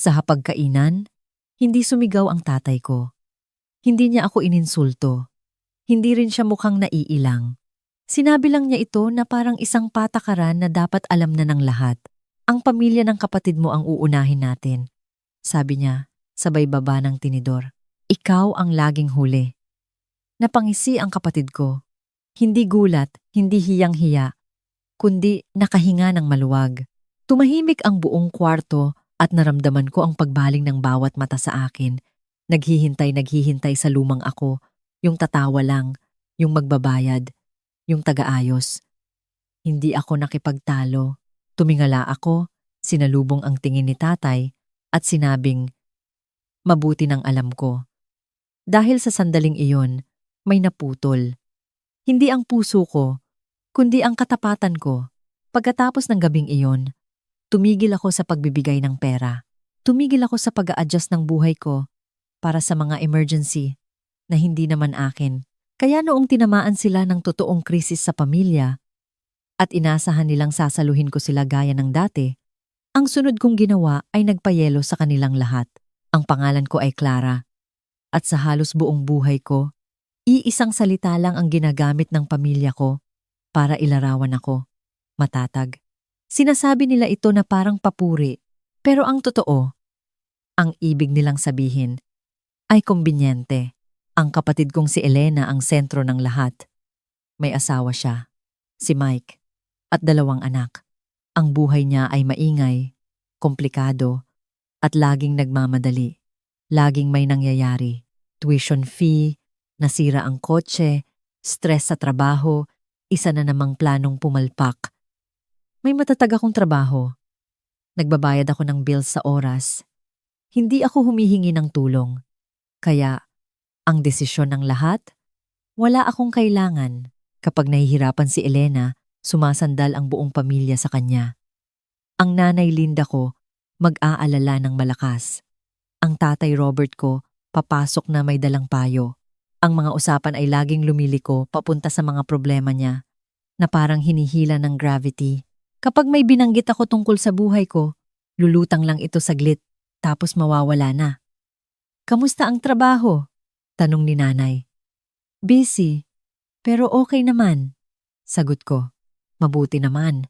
Sa hapagkainan, hindi sumigaw ang tatay ko. Hindi niya ako ininsulto. Hindi rin siya mukhang naiilang. Sinabi lang niya ito na parang isang patakaran na dapat alam na ng lahat. Ang pamilya ng kapatid mo ang uunahin natin. Sabi niya, sabay baba ng tinidor. Ikaw ang laging huli. Napangisi ang kapatid ko. Hindi gulat, hindi hiyang-hiya, kundi nakahinga ng maluwag. Tumahimik ang buong kwarto at naramdaman ko ang pagbaling ng bawat mata sa akin. Naghihintay sa lumang ako, yung tatawa lang, yung magbabayad, yung tagaayos. Hindi ako nakipagtalo. Tumingala ako, sinalubong ang tingin ni tatay at sinabing, mabuti ng alam ko. Dahil sa sandaling iyon, may naputol. Hindi ang puso ko, kundi ang katapatan ko. Pagkatapos ng gabing iyon, tumigil ako sa pagbibigay ng pera. Tumigil ako sa pag-a-adjust ng buhay ko para sa mga emergency na hindi naman akin. Kaya noong tinamaan sila ng totoong krisis sa pamilya at inasahan nilang sasaluhin ko sila gaya ng dati, ang sunod kong ginawa ay nagpayelo sa kanilang lahat. Ang pangalan ko ay Clara at sa halos buong buhay ko, iisang salita lang ang ginagamit ng pamilya ko para ilarawan ako. Matatag. Sinasabi nila ito na parang papuri, pero ang totoo, ang ibig nilang sabihin ay kumbinyente. Ang kapatid kong si Elena ang sentro ng lahat. May asawa siya, si Mike, at 2 anak. Ang buhay niya ay maingay, komplikado, at laging nagmamadali. Laging may nangyayari. Tuition fee, nasira ang kotse, stress sa trabaho, isa na namang planong pumalpak. May matatag akong trabaho. Nagbabayad ako ng bills sa oras. Hindi ako humihingi ng tulong. Kaya, ang desisyon ng lahat, wala akong kailangan. Kapag nahihirapan si Elena, sumasandal ang buong pamilya sa kanya. Ang nanay Linda ko, mag-aalala ng malakas. Ang tatay Robert ko, papasok na may dalang payo. Ang mga usapan ay laging lumiliko papunta sa mga problema niya, na parang hinihila ng gravity. Kapag may binanggit ako tungkol sa buhay ko, lulutang lang ito saglit, tapos mawawala na. Kamusta ang trabaho? Tanong ni nanay. Busy, pero okay naman. Sagot ko, mabuti naman.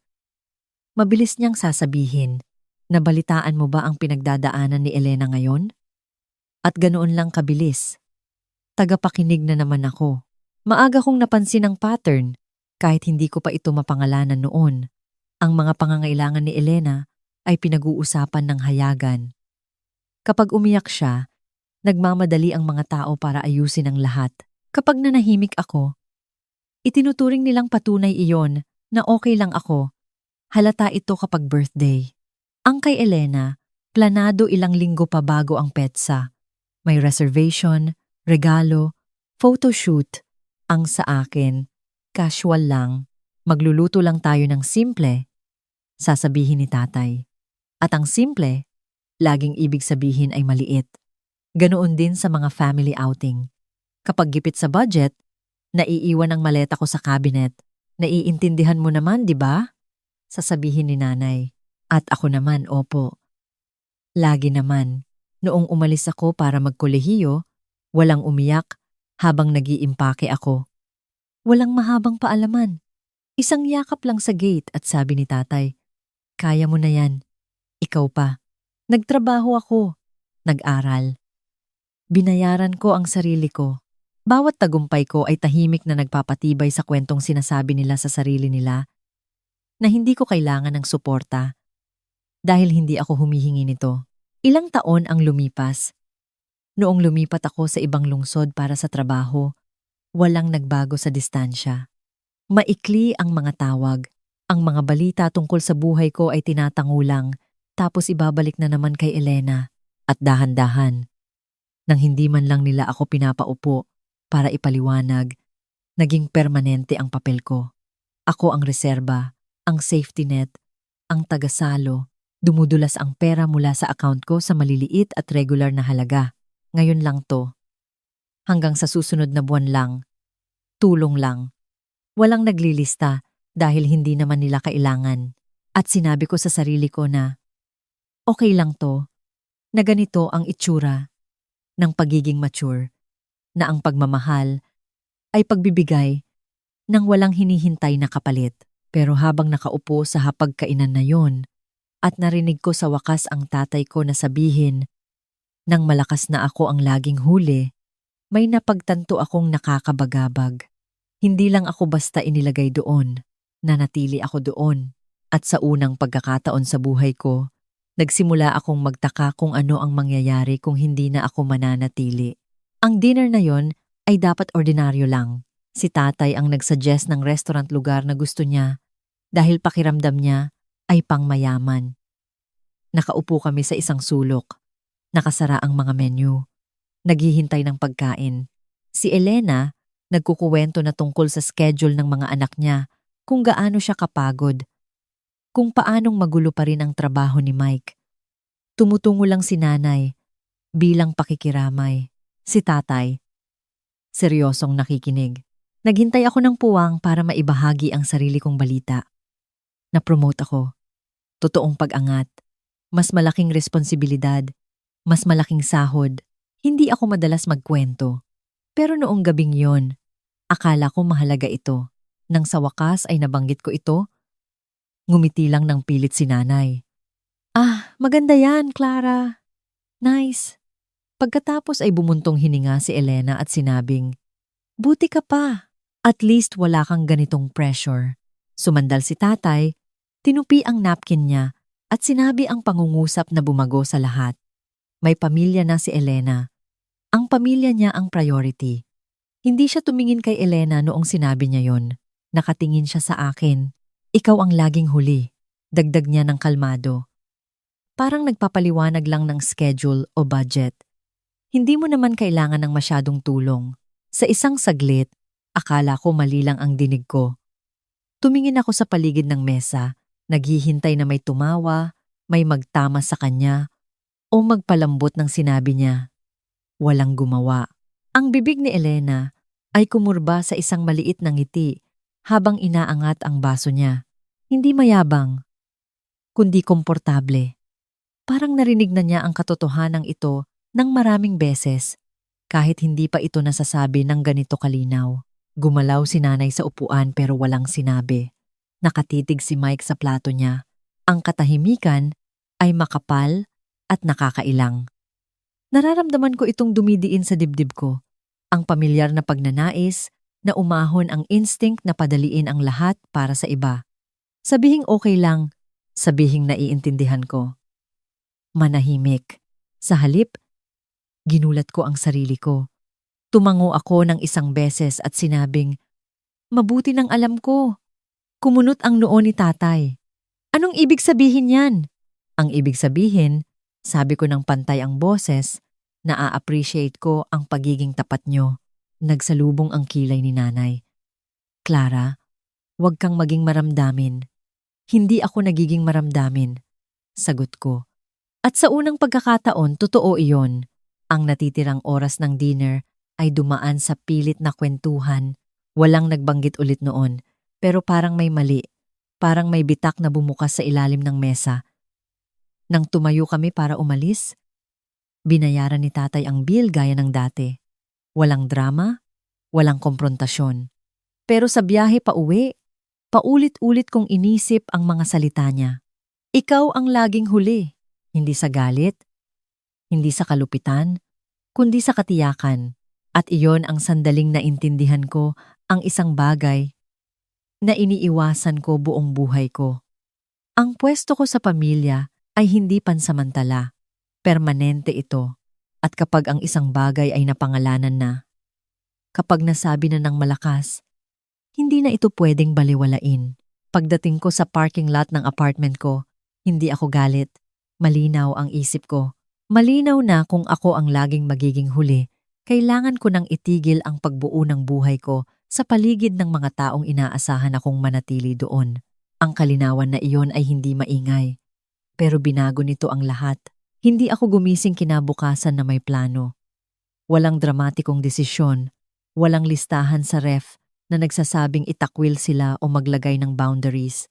Mabilis niyang sasabihin, nabalitaan mo ba ang pinagdadaanan ni Elena ngayon? At ganoon lang kabilis. Tagapakinig na naman ako. Maaga kong napansin ang pattern, kahit hindi ko pa ito mapangalanan noon. Ang mga pangangailangan ni Elena ay pinag-uusapan ng hayagan. Kapag umiyak siya, nagmamadali ang mga tao para ayusin ang lahat. Kapag nanahimik ako, itinuturing nilang patunay iyon na okay lang ako. Halata ito kapag birthday. Ang kay Elena, planado ilang linggo pa bago ang petsa. May reservation, regalo, photoshoot. Ang sa akin, casual lang. Magluluto lang tayo ng simple, sasabihin ni tatay. At ang simple, laging ibig sabihin ay maliit. Ganoon din sa mga family outing. Kapag gipit sa budget, naiiwan ang maleta ko sa cabinet. Naiintindihan mo naman, di ba? Sasabihin ni nanay. At ako naman, opo. Lagi naman. Noong umalis ako para magkolehiyo, walang umiyak habang nag-iimpake ako. Walang mahabang paalaman. Isang yakap lang sa gate at sabi ni tatay, kaya mo na yan. Ikaw pa. Nagtrabaho ako. Nag-aral. Binayaran ko ang sarili ko. Bawat tagumpay ko ay tahimik na nagpapatibay sa kwentong sinasabi nila sa sarili nila na hindi ko kailangan ng suporta dahil hindi ako humihingi nito. Ilang taon ang lumipas. Noong lumipat ako sa ibang lungsod para sa trabaho, walang nagbago sa distansya. Maikli ang mga tawag. Ang mga balita tungkol sa buhay ko ay tinatangulang, tapos ibabalik na naman kay Elena. At dahan-dahan, nang hindi man lang nila ako pinapaupo para ipaliwanag, naging permanente ang papel ko. Ako ang reserba, ang safety net, ang tagasalo. Dumudulas ang pera mula sa account ko sa maliliit at regular na halaga. Ngayon lang to. Hanggang sa susunod na buwan lang. Tulong lang. Walang naglilista dahil hindi naman nila kailangan. At sinabi ko sa sarili ko na, okay lang to. na ganito ang itsura ng pagiging mature, na ang pagmamahal ay pagbibigay ng walang hinihintay na kapalit. Pero habang nakaupo sa hapagkainan na yon at narinig ko sa wakas ang tatay ko na sabihin nang malakas na ako ang laging huli, may napagtanto akong nakakabagabag. Hindi lang ako basta inilagay doon, nanatili ako doon. At sa unang pagkakataon sa buhay ko, nagsimula akong magtaka kung ano ang mangyayari kung hindi na ako mananatili. Ang dinner na yon ay dapat ordinaryo lang. Si tatay ang nagsuggest ng restaurant lugar na gusto niya dahil pakiramdam niya ay pangmayaman. Nakaupo kami sa isang sulok. Nakasara ang mga menu. Naghihintay ng pagkain. Si Elena nagkukuwento na tungkol sa schedule ng mga anak niya, kung gaano siya kapagod, kung paanong magulo pa rin ang trabaho ni Mike. Tumutungo lang si nanay bilang pakikiramay. Si tatay, seryosong nakikinig. Naghintay ako ng puwang para maibahagi ang sarili kong balita. Na-promote ako. Totoong pag-angat. Mas malaking responsibilidad. Mas malaking sahod. Hindi ako madalas magkwento. Pero noong gabing yon, akala ko mahalaga ito. Nang sa wakas ay nabanggit ko ito, ngumiti lang ng pilit si nanay. Ah, maganda yan, Clara. Nice. Pagkatapos ay bumuntong hininga si Elena at sinabing, buti ka pa. At least wala kang ganitong pressure. Sumandal si tatay, tinupi ang napkin niya at sinabi ang pangungusap na bumago sa lahat. May pamilya na si Elena. Ang pamilya niya ang priority. Hindi siya tumingin kay Elena noong sinabi niya yon. Nakatingin siya sa akin. Ikaw ang laging huli. Dagdag niya ng kalmado. Parang nagpapaliwanag lang ng schedule o budget. Hindi mo naman kailangan ng masyadong tulong. Sa isang saglit, akala ko mali lang ang dinig ko. Tumingin ako sa paligid ng mesa, naghihintay na may tumawa, may magtama sa kanya, o magpalambot ng sinabi niya. Walang gumawa. Ang bibig ni Elena ay kumurba sa isang maliit na ngiti habang inaangat ang baso niya. Hindi mayabang, kundi komportable. Parang narinig na niya ang katotohanan ito ng maraming beses, kahit hindi pa ito nasasabi ng ganito kalinaw. Gumalaw si nanay sa upuan pero walang sinabi. Nakatitig si Mike sa plato niya. Ang katahimikan ay makapal at nakakailang. Nararamdaman ko itong dumidiin sa dibdib ko. Ang pamilyar na pagnanais na umahon ang instinct na padaliin ang lahat para sa iba. Sabihing okay lang, sabihing naiintindihan ko. Manahimik. Sa halip, ginulat ko ang sarili ko. Tumango ako ng isang beses at sinabing, mabuti nang alam ko. Kumunot ang noo ni tatay. Anong ibig sabihin yan? Ang ibig sabihin, sabi ko ng pantay ang boses, na-appreciate ko ang pagiging tapat nyo. Nagsalubong ang kilay ni nanay. Clara, huwag kang maging maramdamin. Hindi ako nagiging maramdamin. Sagot ko. At sa unang pagkakataon, totoo iyon. Ang natitirang oras ng dinner ay dumaan sa pilit na kwentuhan. Walang nagbanggit ulit noon, pero parang may mali. Parang may bitak na bumukas sa ilalim ng mesa. Nang tumayo kami para umalis, binayaran ni tatay ang bill gaya ng dati. Walang drama, walang komprontasyon. Pero sa biyahe pa uwi, paulit-ulit kong inisip ang mga salita niya. Ikaw ang laging huli, hindi sa galit, hindi sa kalupitan, kundi sa katiyakan. At iyon ang sandaling naintindihan ko ang isang bagay na iniiwasan ko buong buhay ko. Ang pwesto ko sa pamilya ay hindi pansamantala. Permanente ito. At kapag ang isang bagay ay napangalanan na, kapag nasabi na ng malakas, hindi na ito pwedeng baliwalain. Pagdating ko sa parking lot ng apartment ko, hindi ako galit. Malinaw ang isip ko. Malinaw na kung ako ang laging magiging huli. Kailangan ko nang itigil ang pagbuo ng buhay ko sa paligid ng mga taong inaasahan akong manatili doon. Ang kalinawan na iyon ay hindi maingay. Pero binago nito ang lahat. Hindi ako gumising kinabukasan na may plano. Walang dramatikong desisyon. Walang listahan sa ref na nagsasabing itakwil sila o maglagay ng boundaries.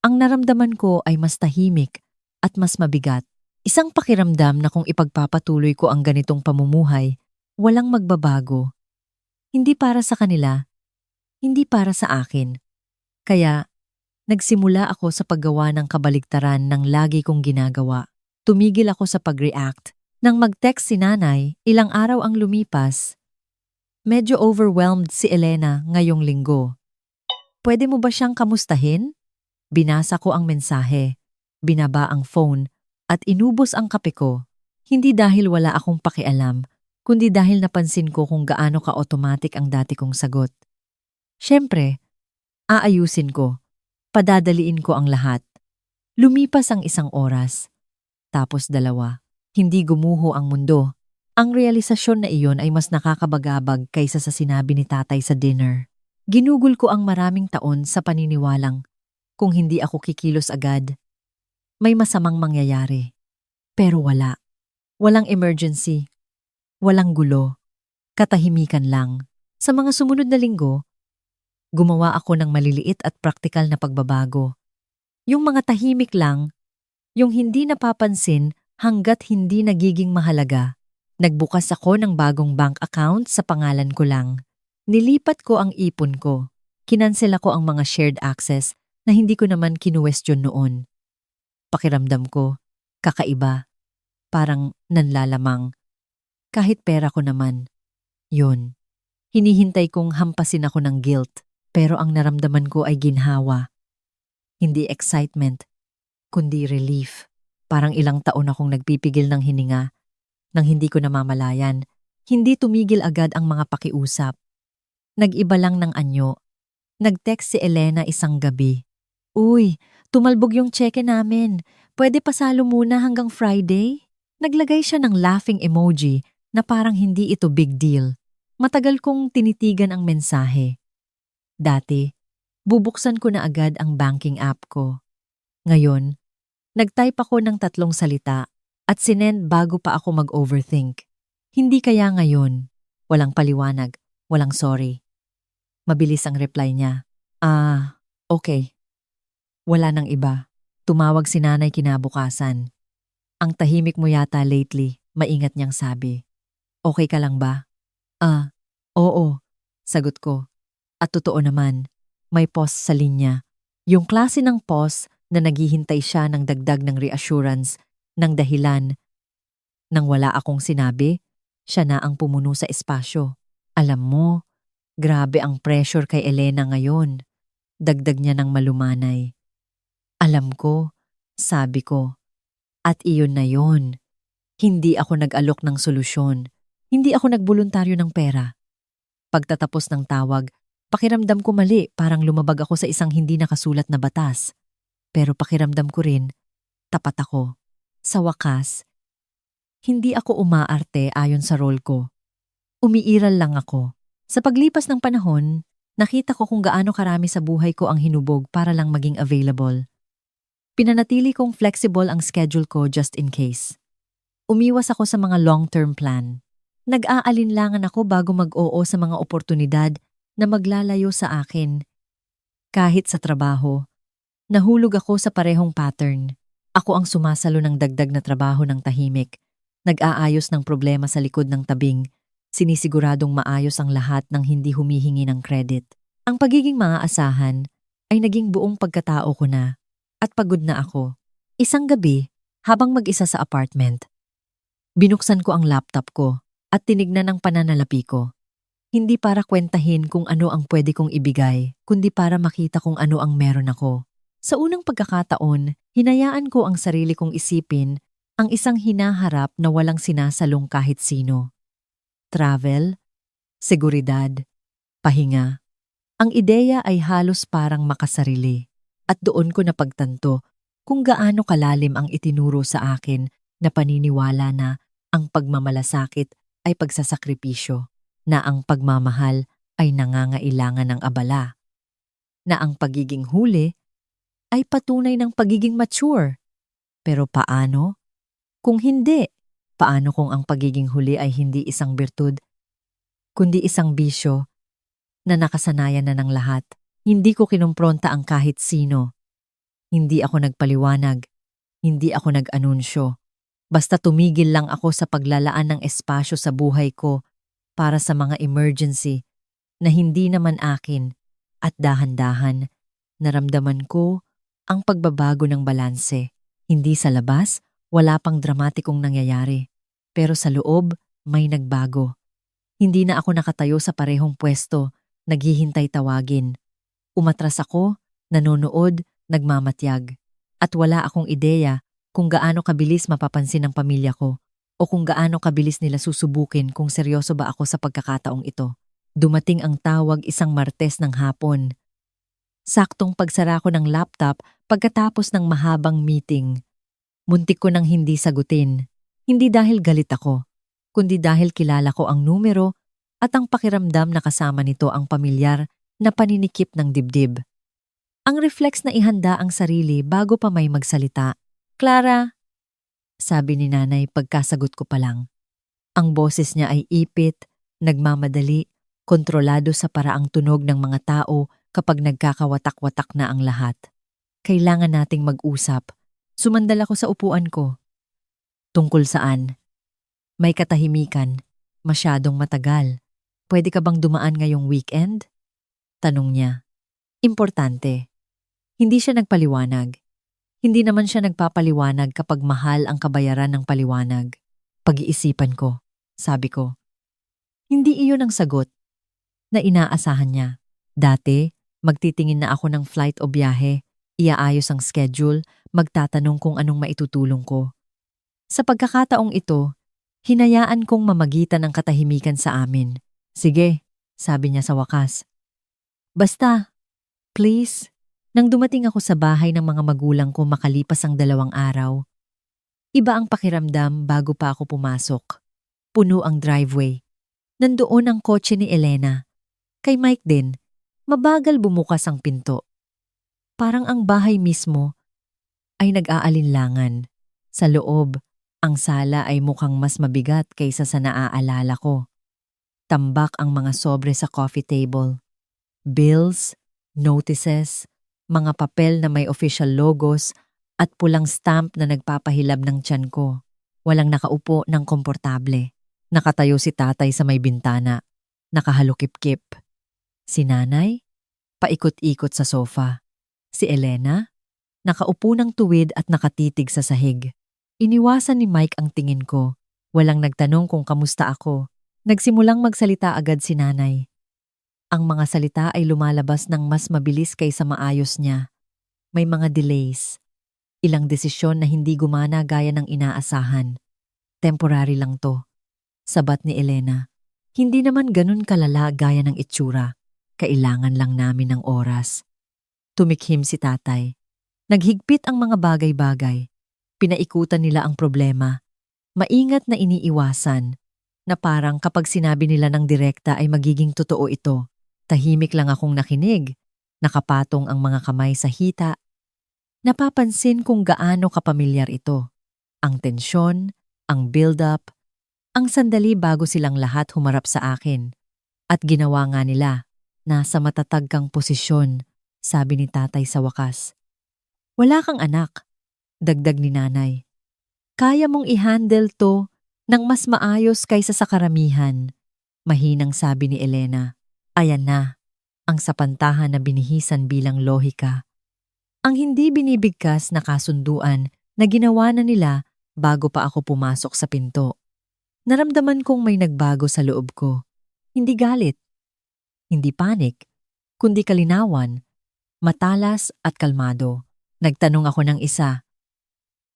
Ang naramdaman ko ay mas tahimik at mas mabigat. Isang pakiramdam na kung ipagpapatuloy ko ang ganitong pamumuhay, walang magbabago. Hindi para sa kanila, hindi para sa akin. Kaya, nagsimula ako sa paggawa ng kabaligtaran ng lagi kong ginagawa. Tumigil ako sa pag-react. Nang mag-text si nanay, ilang araw ang lumipas. Medyo overwhelmed si Elena ngayong linggo. Pwede mo ba siyang kamustahin? Binasa ko ang mensahe, binaba ang phone, at inubos ang kape ko. Hindi dahil wala akong pakialam, kundi dahil napansin ko kung gaano ka-automatic ang dati kong sagot. Siyempre, aayusin ko. Padadaliin ko ang lahat. Lumipas ang 1 oras. Tapos 2. Hindi gumuho ang mundo. Ang realisasyon na iyon ay mas nakakabagabag kaysa sa sinabi ni tatay sa dinner. Ginugol ko ang maraming taon sa paniniwalang kung hindi ako kikilos agad, may masamang mangyayari. Pero wala. Walang emergency. Walang gulo. Katahimikan lang. Sa mga sumunod na linggo, gumawa ako ng maliliit at praktikal na pagbabago. Yung mga tahimik lang, yung hindi napapansin hanggat hindi nagiging mahalaga. Nagbukas ako ng bagong bank account sa pangalan ko lang. Nilipat ko ang ipon ko. Kinansela ko ang mga shared access na hindi ko naman kinuwestiyon noon. Pakiramdam ko, kakaiba. Parang nanlalamang. Kahit pera ko naman. Yun. Hinihintay kong hampasin ako ng guilt, pero ang naramdaman ko ay ginhawa. Hindi excitement, kundi relief. Parang ilang taon akong nagpipigil ng hininga, nang hindi ko namamalayan. Hindi tumigil agad ang mga pakiusap. Nag-iba lang ng anyo. Nag-text si Elena isang gabi. Uy, tumalbog yung cheque namin. Pwede pasalo muna hanggang Friday? Naglagay siya ng laughing emoji na parang hindi ito big deal. Matagal kong tinitigan ang mensahe. Dati, bubuksan ko na agad ang banking app ko. Ngayon, nag-type ako ng 3 salita at sinend bago pa ako mag-overthink. Hindi kaya ngayon. Walang paliwanag, walang sorry. Mabilis ang reply niya. Okay. Wala nang iba. Tumawag si nanay kinabukasan. Ang tahimik mo yata lately, maingat niyang sabi. Okay ka lang ba? Oo, sagot ko. At totoo naman, may pause sa linya. Yung klase ng pause na naghihintay siya ng dagdag ng reassurance, ng dahilan. Nang wala akong sinabi, siya na ang pumuno sa espasyo. Alam mo, grabe ang pressure kay Elena ngayon. Dagdag niya ng malumanay. Alam ko, sabi ko. At iyon na yon. Hindi ako nag-alok ng solusyon. Hindi ako nagboluntaryo ng pera. Pagtatapos ng tawag, pakiramdam ko mali, parang lumabag ako sa isang hindi nakasulat na batas. Pero pakiramdam ko rin, tapat ako. Sa wakas, hindi ako umaarte ayon sa role ko. Umiiral lang ako. Sa paglipas ng panahon, nakita ko kung gaano karami sa buhay ko ang hinubog para lang maging available. Pinanatili kong flexible ang schedule ko just in case. Umiwas ako sa mga long-term plan. Nag-aalinlangan ako bago mag-oo sa mga oportunidad na maglalayo sa akin. Kahit sa trabaho, nahulog ako sa parehong pattern. Ako ang sumasalo ng dagdag na trabaho ng tahimik. Nag-aayos ng problema sa likod ng tabing. Sinisiguradong maayos ang lahat ng hindi humihingi ng credit. Ang pagiging maaasahan ay naging buong pagkatao ko na. At pagod na ako. Isang gabi, habang mag-isa sa apartment, binuksan ko ang laptop ko at tinignan ang pananalapi ko. Hindi para kwentahin kung ano ang pwede kong ibigay, kundi para makita kung ano ang meron ako. Sa unang pagkakataon, hinayaan ko ang sarili kong isipin ang isang hinaharap na walang sinasalong kahit sino. Travel, seguridad, pahinga. Ang ideya ay halos parang makasarili. At doon ko napagtanto kung gaano kalalim ang itinuro sa akin na paniniwala na ang pagmamalasakit ay pagsasakripisyo, na ang pagmamahal ay nangangailangan ng abala, na ang pagiging huli ay patunay ng pagiging mature. Pero paano? Kung hindi, paano kung ang pagiging huli ay hindi isang birtud, kundi isang bisyo na nakasanayan na ng lahat? Hindi ko kinumpronta ang kahit sino. Hindi ako nagpaliwanag. Hindi ako nag-anunsyo. Basta tumigil lang ako sa paglalaan ng espasyo sa buhay ko para sa mga emergency na hindi naman akin at dahan-dahan naramdaman ko ang pagbabago ng balanse. Hindi sa labas, wala pang dramatikong nangyayari. Pero sa loob, may nagbago. Hindi na ako nakatayo sa parehong pwesto, naghihintay tawagin. Umatras ako, nanonood, nagmamatyag. At wala akong ideya kung gaano kabilis mapapansin ng pamilya ko o kung gaano kabilis nila susubukin kung seryoso ba ako sa pagkakataong ito. Dumating ang tawag isang Martes ng hapon. Saktong pagsara ko ng laptop pagkatapos ng mahabang meeting. Muntik ko nang hindi sagutin. Hindi dahil galit ako, kundi dahil kilala ko ang numero at ang pakiramdam na kasama nito ang pamilyar na paninikip ng dibdib. Ang reflex na ihanda ang sarili bago pa may magsalita. "Clara," sabi ni nanay pagkasagot ko pa lang. Ang boses niya ay ipit, nagmamadali, kontrolado sa paraang tunog ng mga tao kapag nagkakawatak-watak na ang lahat. "Kailangan nating mag-usap." Sumandal ako sa upuan ko. "Tungkol saan?" May katahimikan. "Masyadong matagal. Pwede ka bang dumaan ngayong weekend?" Tanong niya. Importante. Hindi siya nagpaliwanag. Hindi naman siya nagpapaliwanag kapag mahal ang kabayaran ng paliwanag. "Pag-iisipan ko," sabi ko. Hindi iyon ang sagot na inaasahan niya. Dati, magtitingin na ako ng flight o biyahe, iaayos ang schedule, magtatanong kung anong maitutulong ko. Sa pagkakataong ito, hinayaan kong mamagitan ang katahimikan sa amin. "Sige," sabi niya sa wakas. "Basta, please." Nang dumating ako sa bahay ng mga magulang ko makalipas ang 2 araw, iba ang pakiramdam bago pa ako pumasok. Puno ang driveway. Nandoon ang kotse ni Elena. Kay Mike din, mabagal bumukas ang pinto. Parang ang bahay mismo ay nag-aalinlangan. Sa loob, ang sala ay mukhang mas mabigat kaysa sa naaalala ko. Tambak ang mga sobre sa coffee table. Bills, notices, mga papel na may official logos at pulang stamp na nagpapahilab ng tiyan ko. Walang nakaupo ng komportable. Nakatayo si tatay sa may bintana. Nakahalukip-kip. Si nanay, paikot-ikot sa sofa. Si Elena, nakaupo ng tuwid at nakatitig sa sahig. Iniwasan ni Mike ang tingin ko. Walang nagtanong kung kamusta ako. Nagsimulang magsalita agad si nanay. Ang mga salita ay lumalabas ng mas mabilis kaysa maayos niya. May mga delays. Ilang desisyon na hindi gumana gaya ng inaasahan. "Temporary lang to," sabat ni Elena. "Hindi naman ganun kalala gaya ng itsura. Kailangan lang namin ng oras." Tumikhim si tatay. Naghigpit ang mga bagay-bagay. Pinaikutan nila ang problema. Maingat na iniiwasan. Na parang kapag sinabi nila ng direkta ay magiging totoo ito. Tahimik lang akong nakinig. Nakapatong ang mga kamay sa hita. Napapansin kung gaano kapamilyar ito. Ang tensyon, ang build-up, ang sandali bago silang lahat humarap sa akin. At ginawa nga nila. "Nasa matatag kang posisyon," sabi ni tatay sa wakas. "Wala kang anak," dagdag ni nanay. "Kaya mong i-handle to ng mas maayos kaysa sa karamihan," mahinang sabi ni Elena. Ayan na, ang sapantahan na binihisan bilang lohika. Ang hindi binibigkas na kasunduan na ginawa na nila bago pa ako pumasok sa pinto. Naramdaman kong may nagbago sa loob ko. Hindi galit, hindi panik, kundi kalinawan, matalas at kalmado. Nagtanong ako ng isa.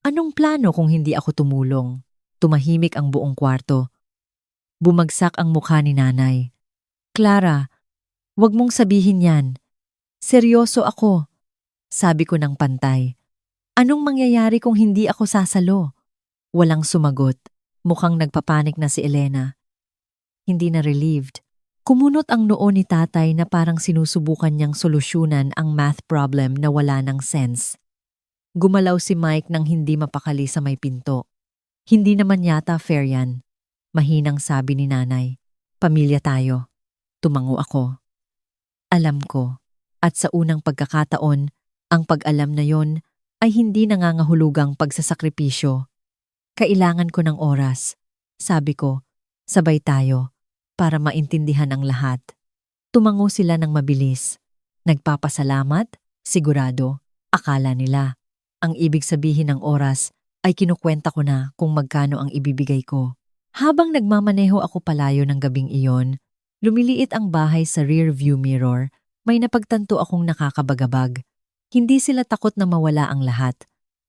Anong plano kung hindi ako tumulong? Tumahimik ang buong kwarto. Bumagsak ang mukha ni nanay. "Clara, wag mong sabihin yan. Seryoso ako," sabi ko ng pantay. "Anong mangyayari kung hindi ako sasalo?" Walang sumagot. Mukhang nagpapanik na si Elena. Hindi na relieved. Kumunot ang noo ni tatay na parang sinusubukan niyang solusyonan ang math problem na wala ng sense. Gumalaw si Mike nang hindi mapakali sa may pinto. "Hindi naman yata fair yan," mahinang sabi ni nanay. "Pamilya tayo." Tumango ako. Alam ko. At sa unang pagkakataon, ang pag-alam na yon ay hindi nangangahulugang pagsasakripisyo. Kailangan ko ng oras. Sabi ko, sabay tayo para maintindihan ang lahat. Tumango sila ng mabilis. Nagpapasalamat, sigurado, akala nila. Ang ibig sabihin ng oras ay kinukwenta ko na kung magkano ang ibibigay ko. Habang nagmamaneho ako palayo ng gabing iyon, lumiliit ang bahay sa rear view mirror, may napagtanto akong nakakabagabag. Hindi sila takot na mawala ang lahat.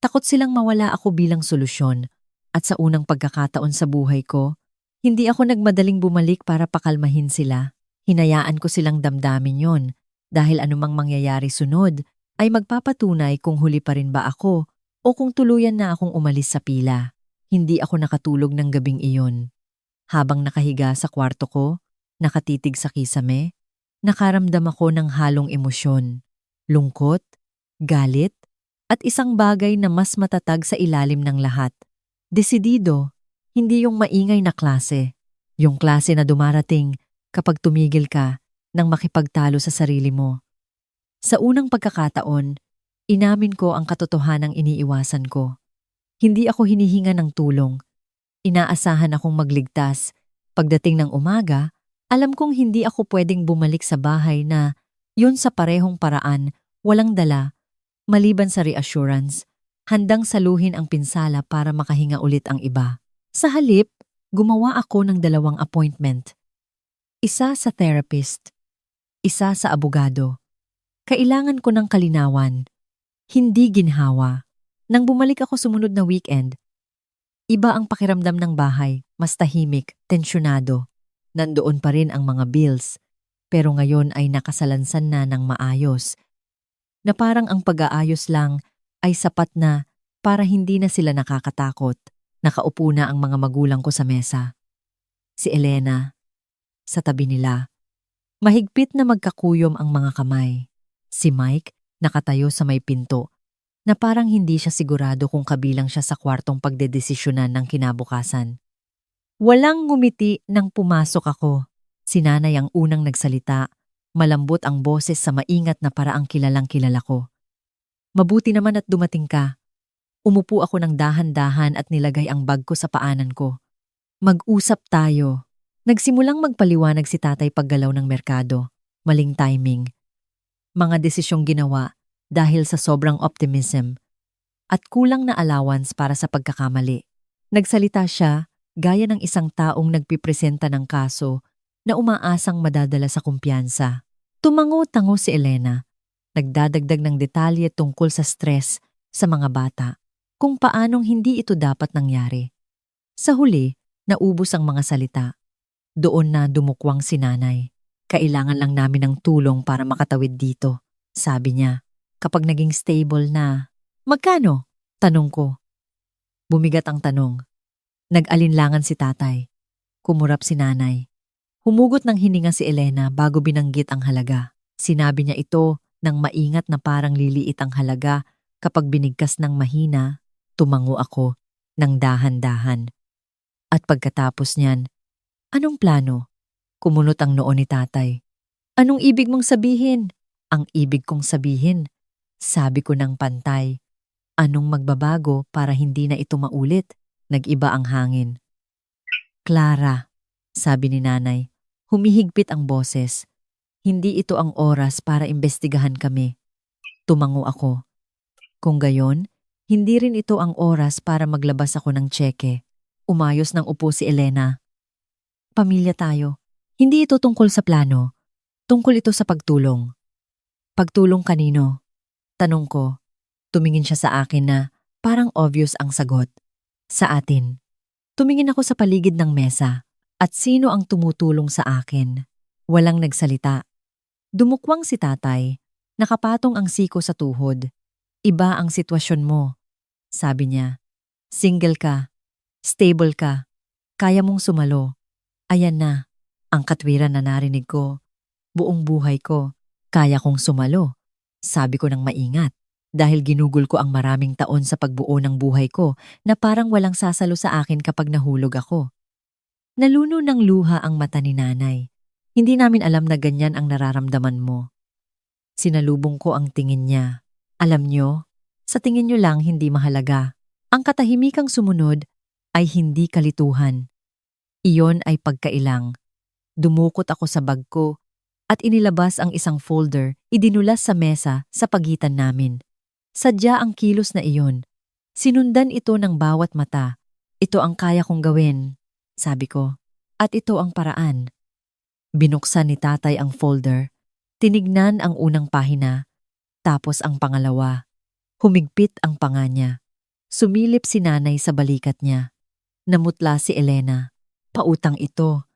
Takot silang mawala ako bilang solusyon. At sa unang pagkakataon sa buhay ko, hindi ako nagmadaling bumalik para pakalmahin sila. Hinayaan ko silang damdamin yon dahil anumang mangyayari sunod ay magpapatunay kung huli pa rin ba ako o kung tuluyan na akong umalis sa pila. Hindi ako nakatulog ng gabing iyon. Habang nakahiga sa kwarto ko, nakatitig sa kisame, nakaramdam ako ng halong emosyon, lungkot, galit, at isang bagay na mas matatag sa ilalim ng lahat. Desidido, hindi yung maingay na klase. Yung klase na dumarating kapag tumigil ka nang makipagtalo sa sarili mo. Sa unang pagkakataon, inamin ko ang katotohanang iniiwasan ko. Hindi ako hinihinga ng tulong. Inaasahan akong magligtas. Pagdating ng umaga, alam kong hindi ako pwedeng bumalik sa bahay na yun sa parehong paraan, walang dala, maliban sa reassurance, handang saluhin ang pinsala para makahinga ulit ang iba. Sa halip, gumawa ako ng 2 appointment. Isa sa therapist, isa sa abogado. Kailangan ko ng kalinawan, hindi ginhawa. Nang bumalik ako sumunod na weekend, iba ang pakiramdam ng bahay, mas tahimik, tensyonado. Nandoon pa rin ang mga bills, pero ngayon ay nakasalansan na ng maayos. Na parang ang pag-aayos lang ay sapat na para hindi na sila nakakatakot. Nakaupo na ang mga magulang ko sa mesa. Si Elena, sa tabi nila. Mahigpit na magkakuyom ang mga kamay. Si Mike, nakatayo sa may pinto, na parang hindi siya sigurado kung kabilang siya sa kwartong pagdedesisyonan ng kinabukasan. Walang ngumiti nang pumasok ako. Si Nanay ang unang nagsalita, malambot ang boses sa maingat na paraang kilalang kilala ko. Mabuti naman at dumating ka. Umupo ako ng dahan-dahan at nilagay ang bag ko sa paanan ko. Mag-usap tayo. Nagsimulang magpaliwanag si Tatay paggalaw ng merkado. Maling timing. Mga desisyong ginawa dahil sa sobrang optimism at kulang na allowance para sa pagkakamali. Nagsalita siya gaya ng isang taong nagpipresenta ng kaso na umaasang madadala sa kumpiyansa. Tumango-tango si Elena. Nagdadagdag ng detalye tungkol sa stress sa mga bata, kung paanong hindi ito dapat nangyari. Sa huli, naubos ang mga salita. Doon na dumukwang si Nanay. Kailangan lang namin ng tulong para makatawid dito, sabi niya. Kapag naging stable na, magkano? Tanong ko. Bumigat ang tanong. Nag-alinlangan si Tatay. Kumurap si Nanay. Humugot ng hininga si Elena bago binanggit ang halaga. Sinabi niya ito nang maingat na parang liliit ang halaga kapag binigkas ng mahina. Tumango ako ng dahan-dahan. At pagkatapos niyan, anong plano? Kumunot ang noo ni Tatay. Anong ibig mong sabihin? Ang ibig kong sabihin, sabi ko ng pantay. Anong magbabago para hindi na ito maulit? Nag-iba ang hangin. Clara, sabi ni Nanay, humihigpit ang boses. Hindi ito ang oras para imbestigahan kami. Tumango ako. Kung gayon, hindi rin ito ang oras para maglabas ako ng tseke. Umayos ng upo si Elena. Pamilya tayo. Hindi ito tungkol sa plano. Tungkol ito sa pagtulong. Pagtulong kanino? Tanong ko. Tumingin siya sa akin na parang obvious ang sagot. Sa atin. Tumingin ako sa paligid ng mesa at sino ang tumutulong sa akin. Walang nagsalita. Dumukwang si Tatay. Nakapatong ang siko sa tuhod. Iba ang sitwasyon mo. Sabi niya. Single ka. Stable ka. Kaya mong sumalo. Ayan na. Ang katwiran na narinig ko. Buong buhay ko. Kaya kong sumalo. Sabi ko ng maingat. Dahil ginugol ko ang maraming taon sa pagbuo ng buhay ko na parang walang sasalo sa akin kapag nahulog ako. Naluno ng luha ang mata ni Nanay. Hindi namin alam na ganyan ang nararamdaman mo. Sinalubong ko ang tingin niya. Alam niyo, sa tingin niyo lang hindi mahalaga. Ang katahimikang sumunod ay hindi kalituhan. Iyon ay pagkailang. Dumukot ako sa bag ko at inilabas ang isang folder, idinulas sa mesa sa pagitan namin. Sadya ang kilos na iyon. Sinundan ito ng bawat mata. Ito ang kaya kong gawin, sabi ko. At ito ang paraan. Binuksan ni tatay ang folder. Tinignan ang unang pahina, tapos ang pangalawa. Humigpit ang panga niya. Sumilip si nanay sa balikat niya. Namutla si Elena. Pautang ito.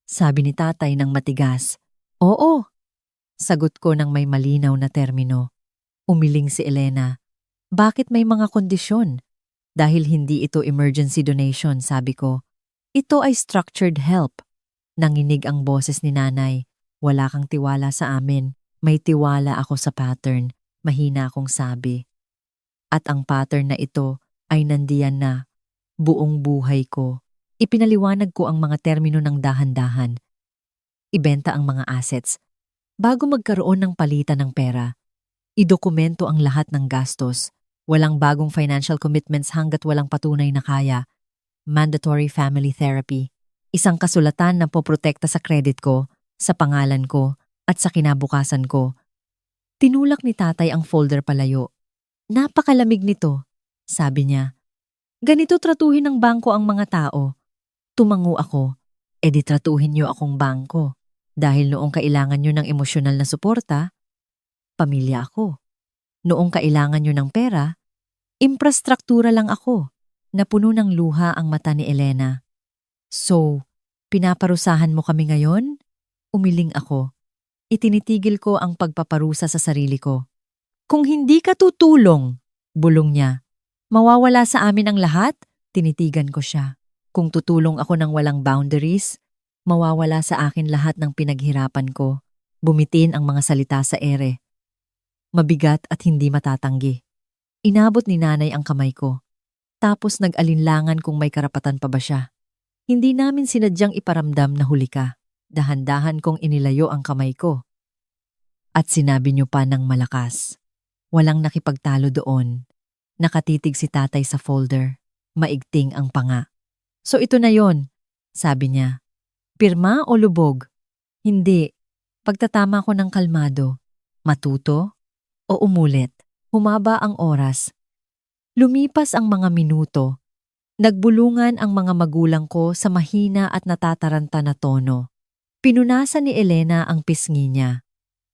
Sabi ni tatay ng matigas. Oo. Sagot ko ng may malinaw na termino. Umiling si Elena. Bakit may mga kondisyon? Dahil hindi ito emergency donation, sabi ko. Ito ay structured help. Nanginig ang boses ni nanay. Wala kang tiwala sa amin. May tiwala ako sa pattern. Mahina akong sabi. At ang pattern na ito ay nandiyan na. Buong buhay ko. Ipinaliwanag ko ang mga termino ng dahan-dahan. Ibenta ang mga assets. Bago magkaroon ng palitan ng pera, idokumento ang lahat ng gastos. Walang bagong financial commitments hanggat walang patunay na kaya. Mandatory family therapy. Isang kasulatan na poprotekta sa credit ko, sa pangalan ko, at sa kinabukasan ko. Tinulak ni tatay ang folder palayo. Napakalamig nito, sabi niya. Ganito tratuhin ng bangko ang mga tao. Tumango ako. Di tratuhin niyo akong bangko. Dahil noong kailangan niyo ng emosyonal na suporta, pamilya ako. Noong kailangan niyo ng pera, infrastruktura lang ako. Napuno ng luha ang mata ni Elena. So, pinaparusahan mo kami ngayon? Umiling ako. Itinitigil ko ang pagpaparusa sa sarili ko. Kung hindi ka tutulong, bulong niya. Mawawala sa amin ang lahat? Tinitigan ko siya. Kung tutulong ako ng walang boundaries, mawawala sa akin lahat ng pinaghirapan ko. Bumitin ang mga salita sa ere. Mabigat at hindi matatanggi. Inabot ni nanay ang kamay ko. Tapos nag-alinlangan kung may karapatan pa ba siya. Hindi namin sinadyang iparamdam na huli ka. Dahan-dahan kong inilayo ang kamay ko. At sinabi niyo pa ng malakas. Walang nakipagtalo doon. Nakatitig si tatay sa folder. Maigting ang panga. So ito na yon, sabi niya. Pirma o lubog? Hindi. Pagtatama ko ng kalmado. Matuto o umulit. Humaba ang oras. Lumipas ang mga minuto. Nagbulungan ang mga magulang ko sa mahina at natataranta na tono. Pinunasan ni Elena ang pisngi niya.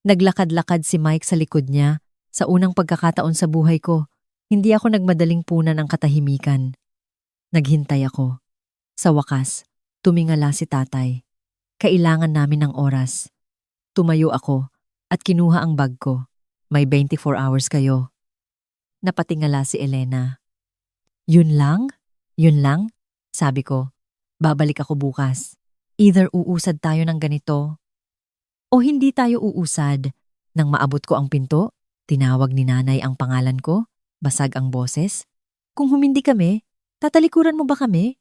Naglakad-lakad si Mike sa likod niya. Sa unang pagkakataon sa buhay ko, hindi ako nagmadaling punan ng katahimikan. Naghintay ako. Sa wakas, tumingala si tatay. Kailangan namin ng oras. Tumayo ako at kinuha ang bag ko. May 24 hours kayo. Napatingala si Elena. Yun lang? Yun lang? Sabi ko. Babalik ako bukas. Either uusad tayo ng ganito o hindi tayo uusad. Nang maabot ko ang pinto, tinawag ni nanay ang pangalan ko. Basag ang boses. Kung humindi kami, tatalikuran mo ba kami?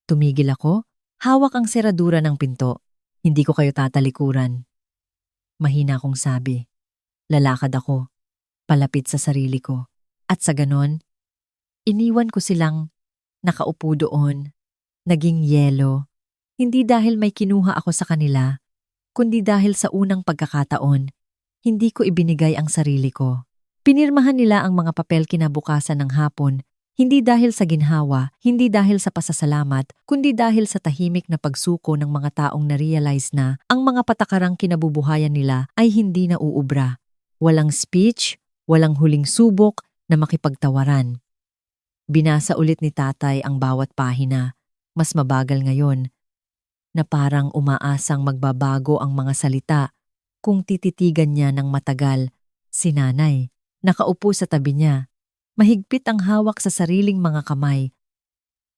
Tumigil ako. Hawak ang seradura ng pinto. Hindi ko kayo tatalikuran. Mahina kong sabi. Lalakad ako. Palapit sa sarili ko. At sa ganon, iniwan ko silang nakaupo doon. Naging yelo. Hindi dahil may kinuha ako sa kanila, kundi dahil sa unang pagkakataon, hindi ko ibinigay ang sarili ko. Pinirmahan nila ang mga papel kinabukasan ng hapon, hindi dahil sa ginhawa, hindi dahil sa pasasalamat, kundi dahil sa tahimik na pagsuko ng mga taong na-realize na ang mga patakarang kinabubuhayan nila ay hindi na uubra. Walang speech, walang huling subok na makipagtawaran. Binasa ulit ni tatay ang bawat pahina, mas mabagal ngayon, na parang umaasang magbabago ang mga salita kung tititigan niya ng matagal. Si nanay, nakaupo sa tabi niya, mahigpit ang hawak sa sariling mga kamay.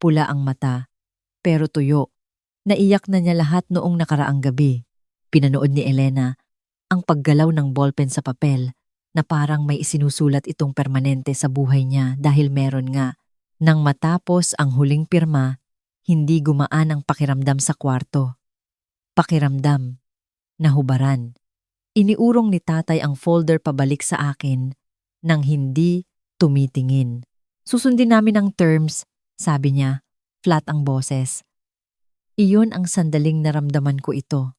Pula ang mata, pero tuyo. Naiyak na niya lahat noong nakaraang gabi. Pinanood ni Elena ang paggalaw ng ballpen sa papel na parang may isinusulat itong permanente sa buhay niya dahil meron nga. Nang matapos ang huling pirma, hindi gumaan ang pakiramdam sa kwarto. Pakiramdam, nahubaran. Iniurong ni tatay ang folder pabalik sa akin nang hindi tumitingin. Susundin namin ang terms, sabi niya. flat ang boses. Iyon ang sandaling naramdaman ko ito.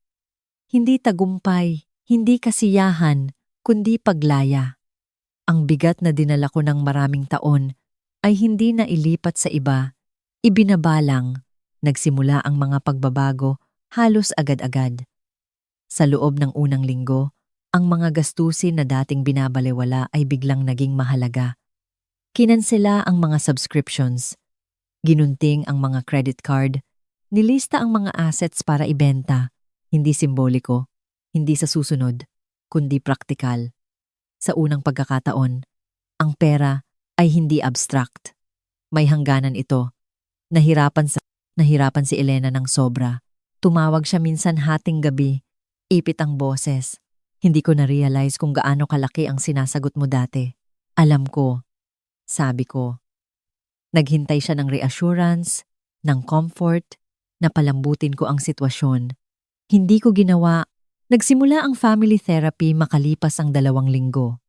Hindi tagumpay, hindi kasiyahan, kundi paglaya. Ang bigat na dinala ko ng maraming taon ay hindi na ilipat sa iba, ibinabalang. Nagsimula ang mga pagbabago halos agad-agad. Sa loob ng unang linggo, ang mga gastusin na dating binabalewala ay biglang naging mahalaga. Kinansela ang mga subscriptions, ginunting ang mga credit card, nilista ang mga assets para ibenta, hindi simboliko, hindi sa susunod, kundi praktikal. Sa unang pagkakataon, ang pera ay hindi abstract. May hangganan ito. Nahirapan si Elena ng sobra. Tumawag siya minsan hating gabi. Ipit ang boses. Hindi ko na-realize kung gaano kalaki ang sinasagot mo dati. Alam ko, sabi ko. Naghintay siya ng reassurance, ng comfort, na palambutin ko ang sitwasyon. Hindi ko ginawa. Nagsimula ang family therapy makalipas ang 2 linggo.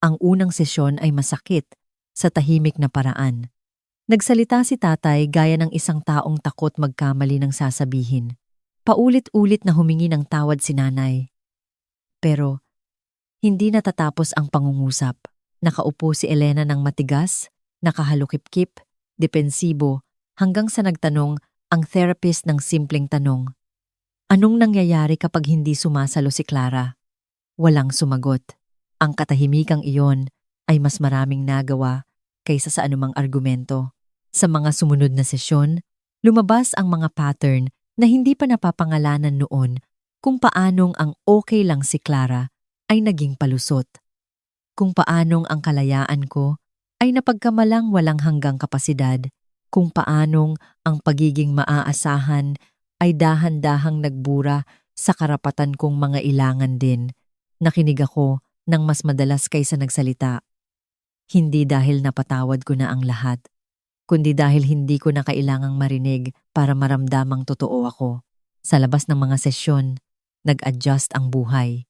Ang unang sesyon ay masakit, sa tahimik na paraan. Nagsalita si tatay gaya ng isang taong takot magkamali ng sasabihin. Paulit-ulit na humingi ng tawad si nanay. Pero, hindi natatapos ang pangungusap. Nakaupo si Elena ng matigas, nakahalukip-kip, depensibo, hanggang sa nagtanong ang therapist ng simpleng tanong. Anong nangyayari kapag hindi sumasalo si Clara? Walang sumagot. Ang katahimikang iyon ay mas maraming nagawa kaysa sa anumang argumento. Sa mga sumunod na sesyon, lumabas ang mga pattern na hindi pa napapangalanan noon kung paanong ang okay lang si Clara ay naging palusot. Kung paanong ang kalayaan ko ay napagkamalang walang hanggang kapasidad, kung paanong ang pagiging maaasahan ay dahan-dahang nagbura sa karapatan kong mga ilangan din. Nakinig ako ng mas madalas kaysa nagsalita. Hindi dahil napatawad ko na ang lahat, kundi dahil hindi ko na kailangang marinig para maramdamang totoo ako. Sa labas ng mga sesyon, nag-adjust ang buhay.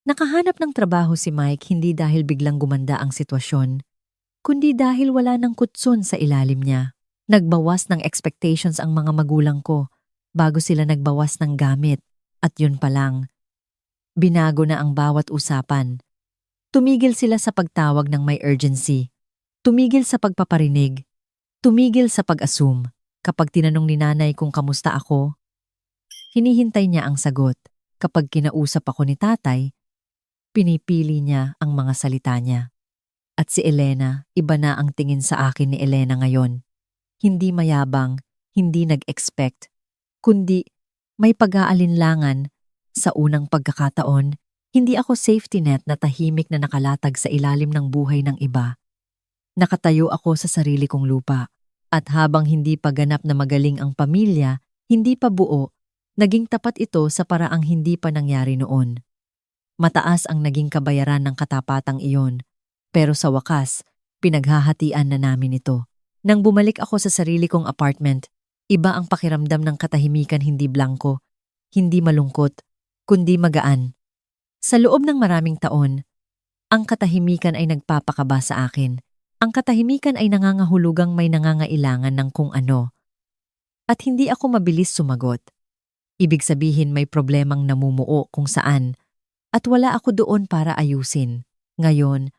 Nakahanap ng trabaho si Mike hindi dahil biglang gumanda ang sitwasyon, kundi dahil wala ng kutson sa ilalim niya. Nagbawas ng expectations ang mga magulang ko bago sila nagbawas ng gamit, at yun pa lang. Binago na ang bawat usapan. Tumigil sila sa pagtawag ng may urgency. Tumigil sa pagpaparinig. Tumigil sa pag-assume. Kapag tinanong ni nanay kung kamusta ako, hinihintay niya ang sagot. Kapag kinausap ako ni tatay, pinipili niya ang mga salita niya. At si Elena, iba na ang tingin sa akin ni Elena ngayon. Hindi mayabang, hindi nag-expect, kundi may pag-aalinlangan. Sa unang pagkakataon, hindi ako safety net na tahimik na nakalatag sa ilalim ng buhay ng iba. Nakatayo ako sa sarili kong lupa. At habang hindi pa ganap na magaling ang pamilya, hindi pa buo, naging tapat ito sa paraang hindi pa nangyari noon. Mataas ang naging kabayaran ng katapatang iyon, pero sa wakas, pinaghahatian na namin ito. Nang bumalik ako sa sarili kong apartment, iba ang pakiramdam ng katahimikan, hindi blanko, hindi malungkot, kundi magaan. Sa loob ng maraming taon, ang katahimikan ay nagpapakaba sa akin. Ang katahimikan ay nangangahulugang may nangangailangan ng kung ano. At hindi ako mabilis sumagot. Ibig sabihin may problemang namumuo kung saan, at wala ako doon para ayusin. Ngayon,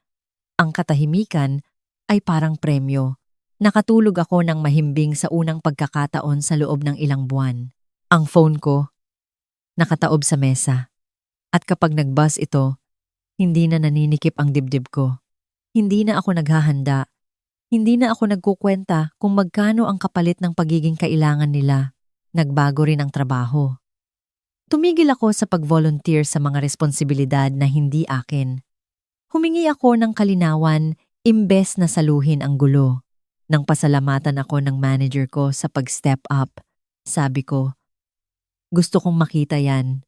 ang katahimikan ay parang premyo. Nakatulog ako ng mahimbing sa unang pagkakataon sa loob ng ilang buwan. Ang phone ko, nakataob sa mesa. At kapag nag-buzz ito, hindi na naninikip ang dibdib ko. Hindi na ako naghahanda. Hindi na ako nagkukwenta kung magkano ang kapalit ng pagiging kailangan nila. Nagbago rin ang trabaho. Tumigil ako sa pag-volunteer sa mga responsibilidad na hindi akin. Humingi ako ng kalinawan imbes na saluhin ang gulo. Nang pasalamatan ako ng manager ko sa pag-step up, sabi ko, gusto kong makita yan.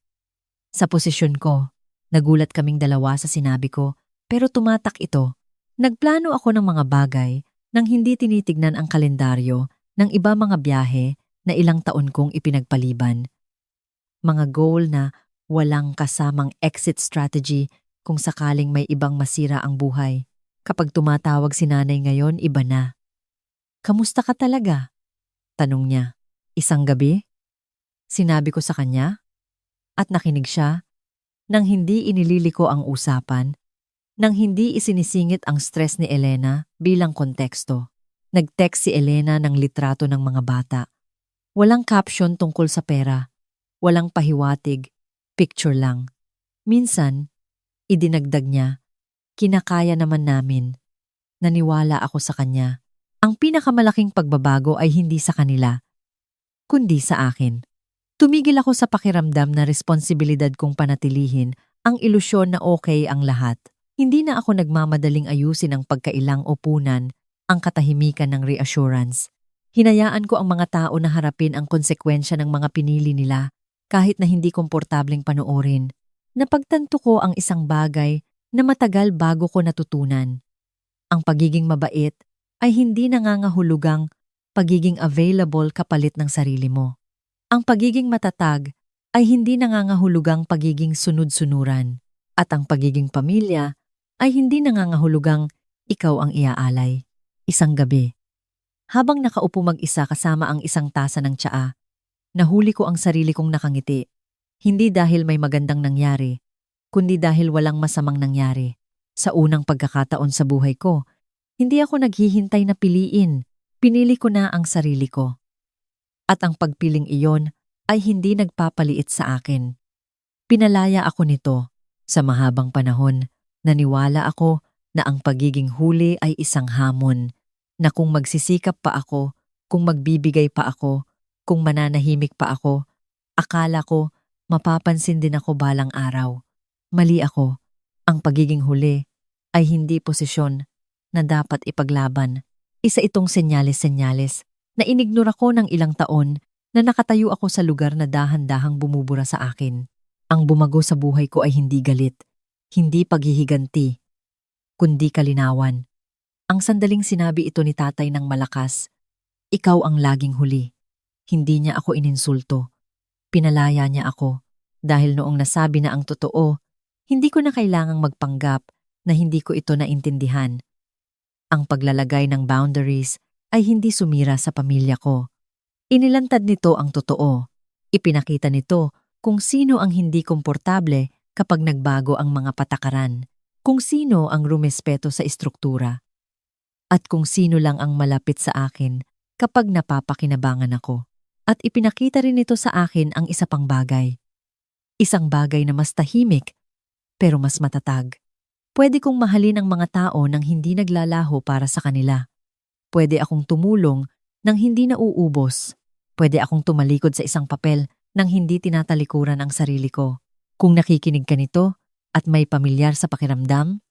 Sa posisyon ko, nagulat kaming dalawa sa sinabi ko, pero tumatak ito. Nagplano ako ng mga bagay nang hindi tinitignan ang kalendaryo ng iba mga biyahe na ilang taon kong ipinagpaliban. Mga goal na walang kasamang exit strategy kung sakaling may ibang masira ang buhay. Kapag tumatawag si nanay ngayon, iba na. Kamusta ka talaga? Tanong niya. Isang gabi? Sinabi ko sa kanya at nakinig siya nang hindi inililiko ang usapan, nang hindi isinisingit ang stress ni Elena bilang konteksto. Nag-text si Elena ng litrato ng mga bata. Walang caption tungkol sa pera, walang pahiwatig, picture lang. Minsan, idinagdag niya, kinakaya naman namin. Naniwala ako sa kanya. Ang pinakamalaking pagbabago ay hindi sa kanila, kundi sa akin. Tumigil ako sa pakiramdam na responsibilidad kong panatilihin ang ilusyon na okay ang lahat. Hindi na ako nagmamadaling ayusin ang pagkailang o punan, ang katahimikan ng reassurance. Hinayaan ko ang mga tao na harapin ang konsekwensya ng mga pinili nila kahit na hindi komportableng panoorin. Napagtanto ko ang isang bagay na matagal bago ko natutunan. Ang pagiging mabait ay hindi nangangahulugang pagiging available kapalit ng sarili mo. Ang pagiging matatag ay hindi nangangahulugang pagiging sunod-sunuran. At ang pagiging pamilya ay hindi nangangahulugang ikaw ang iaalay. Isang gabi, habang nakaupo mag-isa kasama ang isang tasa ng tsaa, nahuli ko ang sarili kong nakangiti. Hindi dahil may magandang nangyari, kundi dahil walang masamang nangyari. Sa unang pagkakataon sa buhay ko, hindi ako naghihintay na piliin. Pinili ko na ang sarili ko. At ang pagpiling iyon ay hindi nagpapaliit sa akin. Pinalaya ako nito. Sa mahabang panahon, naniwala ako na ang pagiging huli ay isang hamon, na kung magsisikap pa ako, kung magbibigay pa ako, kung mananahimik pa ako, akala ko mapapansin din ako balang araw. Mali ako. Ang pagiging huli ay hindi posisyon na dapat ipaglaban. Isa itong senyales-senyales na inignora ko ng ilang taon na nakatayo ako sa lugar na dahan-dahang bumubura sa akin. Ang bumago sa buhay ko ay hindi galit, hindi paghihiganti, kundi kalinawan. Ang sandaling sinabi ito ni tatay ng malakas, ikaw ang laging huli. Hindi niya ako ininsulto. Pinalaya niya ako dahil noong nasabi na ang totoo, hindi ko na kailangang magpanggap na hindi ko ito naintindihan. Ang paglalagay ng boundaries ay hindi sumira sa pamilya ko. Inilantad nito ang totoo. Ipinakita nito kung sino ang hindi komportable kapag nagbago ang mga patakaran, kung sino ang rumespeto sa istruktura, at kung sino lang ang malapit sa akin kapag napapakinabangan ako. At ipinakita rin ito sa akin ang isa pang bagay. Isang bagay na mas tahimik, pero mas matatag. Pwede kong mahalin ang mga tao nang hindi naglalaho para sa kanila. Pwede akong tumulong nang hindi nauubos. Pwede akong tumalikod sa isang papel nang hindi tinatalikuran ang sarili ko. Kung nakikinig ka nito at may pamilyar sa pakiramdam,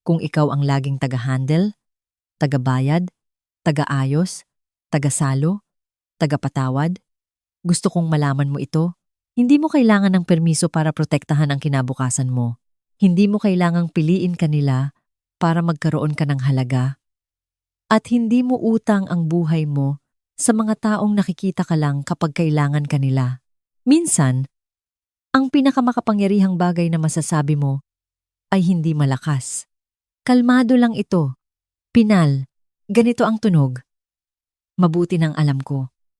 kung ikaw ang laging taga-handle, taga-bayad, taga-ayos, taga-salo, taga-patawad, gusto kong malaman mo ito. Hindi mo kailangan ng permiso para protektahan ang kinabukasan mo. Hindi mo kailangang piliin kanila para magkaroon ka ng halaga. At hindi mo utang ang buhay mo sa mga taong nakikita ka lang kapag kailangan kanila. Minsan, ang pinakamakapangyarihang bagay na masasabi mo ay hindi malakas. Kalmado lang ito. Pinal, ganito ang tunog. Mabuti nang alam ko.